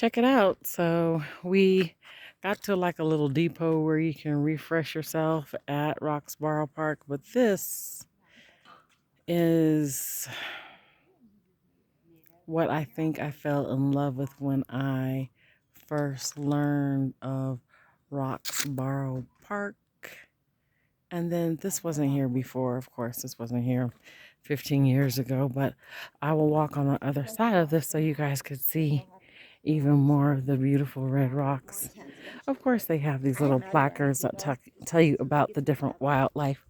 check it out. So we got to like a little depot where you can refresh yourself at Roxborough Park, but this is what I think I fell in love with when I first learned of Roxborough Park. And then this wasn't here before, of course, this wasn't here 15 years ago, but I will walk on the other side of this so you guys could see even more of the beautiful red rocks. Of course, they have these little placards that tell you about the different wildlife.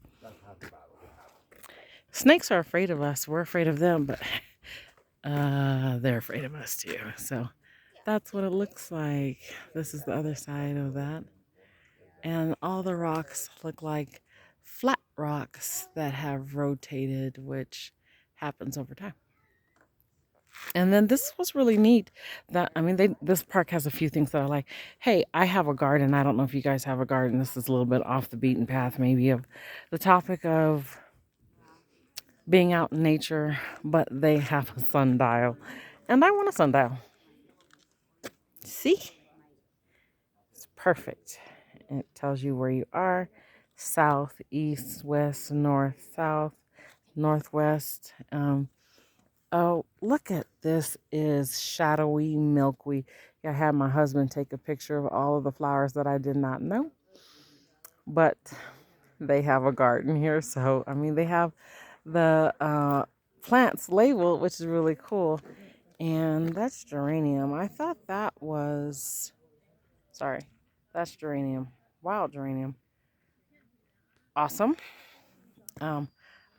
Snakes are afraid of us. We're afraid of them, but they're afraid of us too. So that's what it looks like. This is the other side of that. And all the rocks look like flat rocks that have rotated, which happens over time. And then this was really neat. That I mean, this park has a few things that I like. Hey, I have a garden. I don't know if you guys have a garden. This is a little bit off the beaten path, maybe of the topic of being out in nature, but they have a sundial, and I want a sundial. See, it's perfect. It tells you where you are: south, east, west, north, south, northwest. Oh, look at this is shadowy milkweed. I had my husband take a picture of all of the flowers that I did not know, but they have a garden here. So, I mean, they have the plants labeled, which is really cool. And that's geranium. I thought that was, sorry, that's geranium, wild geranium. Awesome. Um,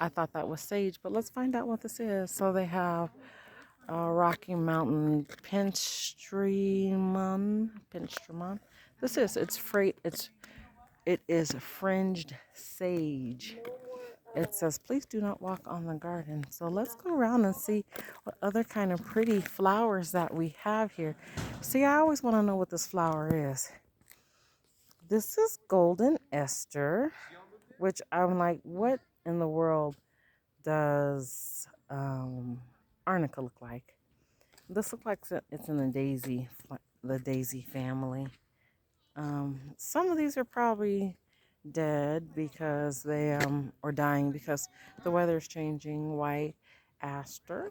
I thought that was sage, but let's find out what this is. So they have Rocky Mountain Pinstrumon. It is fringed sage. It says, please do not walk on the garden. So let's go around and see what other kind of pretty flowers that we have here. See, I always want to know what this flower is. This is golden Esther, which I'm like, what in the world does arnica look like? This looks like it's in the daisy family. Some of these are probably dead because they or dying because the weather's changing. White aster.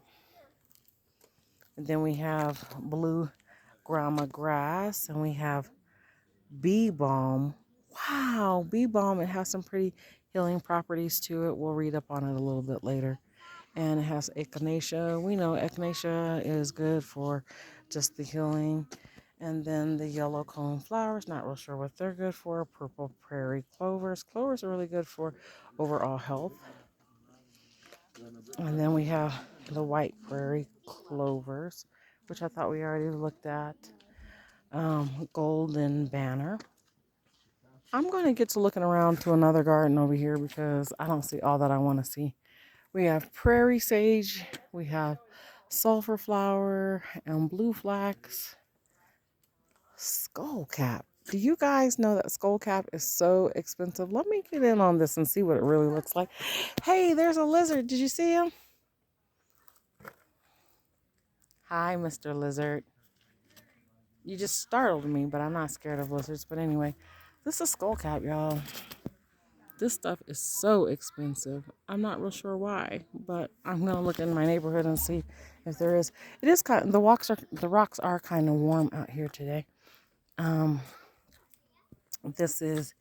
And then we have blue grama grass, and we have bee balm. Wow, bee balm. It has some pretty healing properties to it. We'll read up on it a little bit later. And it has echinacea. We know echinacea is good for just the healing. And then the yellow cone flowers, not real sure what they're good for. Purple prairie clovers. Clovers are really good for overall health. And then we have the white prairie clovers, which I thought we already looked at. Golden banner. I'm going to get to looking around to another garden over here because I don't see all that I want to see. We have prairie sage, we have sulfur flower, and blue flax. Skullcap. Do you guys know that skullcap is so expensive? Let me get in on this and see what it really looks like. Hey, there's a lizard. Did you see him? Hi, Mr. Lizard. You just startled me, but I'm not scared of lizards. But anyway, this is skullcap, y'all. This stuff is so expensive. I'm not real sure why, but I'm gonna look in my neighborhood and see if there is. It is kind of, the rocks are kind of warm out here today. Um, this is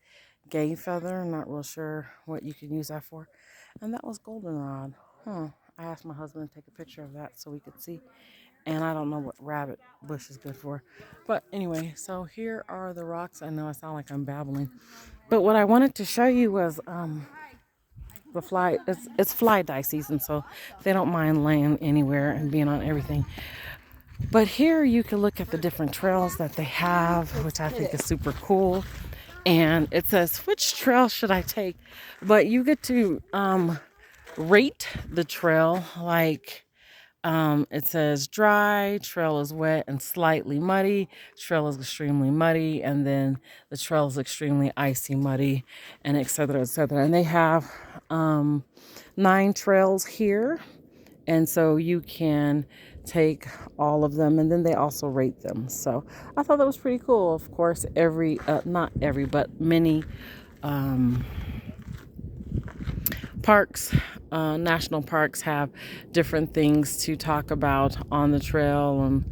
gay feather. I'm not real sure what you can use that for. And that was goldenrod. I asked my husband to take a picture of that so we could see. And I don't know what rabbit bush is good for. But anyway, so here are the rocks. I know I sound like I'm babbling. But what I wanted to show you was the fly. It's fly dye season, so they don't mind laying anywhere and being on everything. But here you can look at the different trails that they have, which I think is super cool. And it says, which trail should I take? But you get to rate the trail. Like it says dry, trail is wet and slightly muddy, trail is extremely muddy, and then the trail is extremely icy muddy, and et cetera, et cetera. And they have 9 trails here. And so you can take all of them, and then they also rate them. So I thought that was pretty cool. Of course, not every, but many parks, national parks have different things to talk about on the trail. And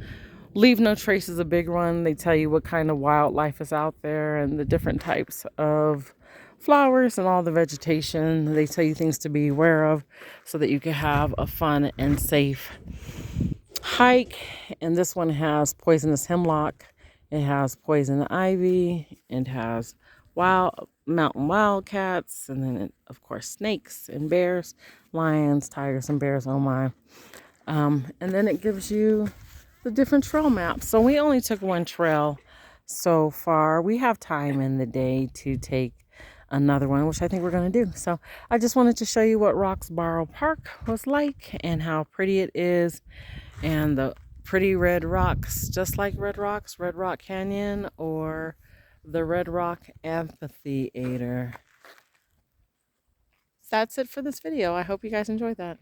Leave No Trace is a big one. They tell you what kind of wildlife is out there and the different types of flowers and all the vegetation. They tell you things to be aware of so that you can have a fun and safe hike. And this one has poisonous hemlock, it has poison ivy, it has mountain wildcats, and then of course snakes and bears, lions, tigers, and bears. Oh my. And then it gives you the different trail maps. So we only took one trail so far. We have time in the day to take another one, which I think we're going to do. So I just wanted to show you what Roxborough Park was like and how pretty it is, and the pretty red rocks, just like Red Rock Canyon, or the Red Rock Amphitheater. That's it for this video. I hope you guys enjoyed that.